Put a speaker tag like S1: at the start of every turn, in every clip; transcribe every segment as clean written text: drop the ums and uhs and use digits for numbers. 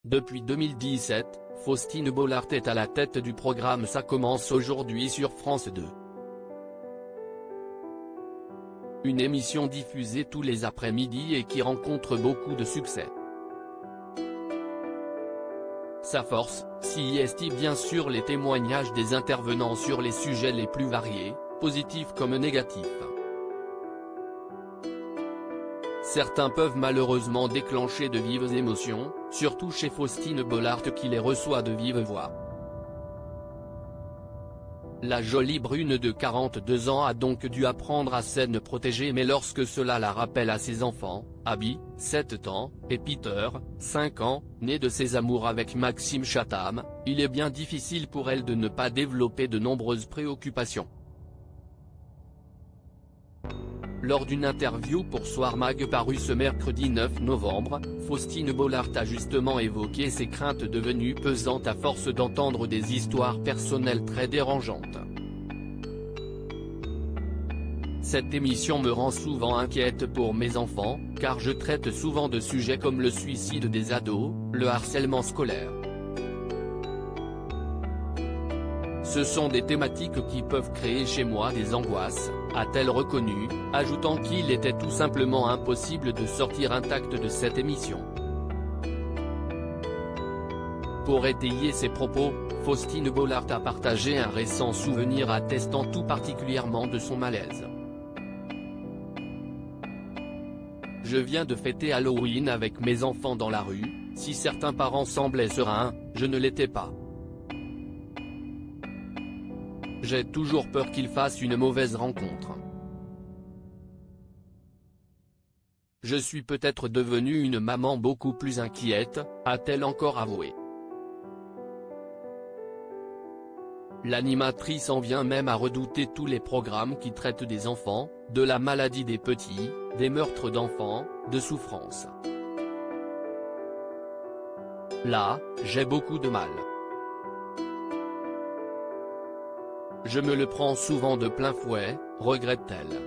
S1: Depuis 2017, Faustine Bollaert est à la tête du programme Ça commence aujourd'hui sur France 2. Une émission diffusée tous les après-midi et qui rencontre beaucoup de succès. Sa force, si est bien sûr les témoignages des intervenants sur les sujets les plus variés, positifs comme négatifs. Certains peuvent malheureusement déclencher de vives émotions, surtout chez Faustine Bollaert qui les reçoit de vive voix. La jolie brune de 42 ans a donc dû apprendre à scène protégée, mais lorsque cela la rappelle à ses enfants, Abby, 7 ans, et Peter, 5 ans, nés de ses amours avec Maxime Chatham, il est bien difficile pour elle de ne pas développer de nombreuses préoccupations. Lors d'une interview pour Soir Mag parue ce mercredi 9 novembre, Faustine Bollaert a justement évoqué ses craintes devenues pesantes à force d'entendre des histoires personnelles très dérangeantes. Cette émission me rend souvent inquiète pour mes enfants, car je traite souvent de sujets comme le suicide des ados, le harcèlement scolaire. Ce sont des thématiques qui peuvent créer chez moi des angoisses, a-t-elle reconnu, ajoutant qu'il était tout simplement impossible de sortir intact de cette émission. Pour étayer ses propos, Faustine Bollaert a partagé un récent souvenir attestant tout particulièrement de son malaise. Je viens de fêter Halloween avec mes enfants dans la rue, si certains parents semblaient sereins, je ne l'étais pas. J'ai toujours peur qu'ils fassent une mauvaise rencontre. Je suis peut-être devenue une maman beaucoup plus inquiète, a-t-elle encore avoué. L'animatrice en vient même à redouter tous les programmes qui traitent des enfants, de la maladie des petits, des meurtres d'enfants, de souffrance. Là, j'ai beaucoup de mal. Je me le prends souvent de plein fouet, regrette-t-elle.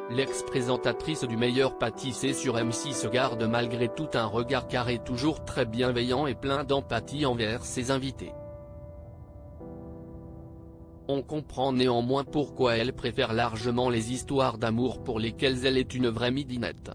S1: L'ex-présentatrice du meilleur pâtissier sur M6 garde malgré tout un regard carré toujours très bienveillant et plein d'empathie envers ses invités. On comprend néanmoins pourquoi elle préfère largement les histoires d'amour pour lesquelles elle est une vraie midinette.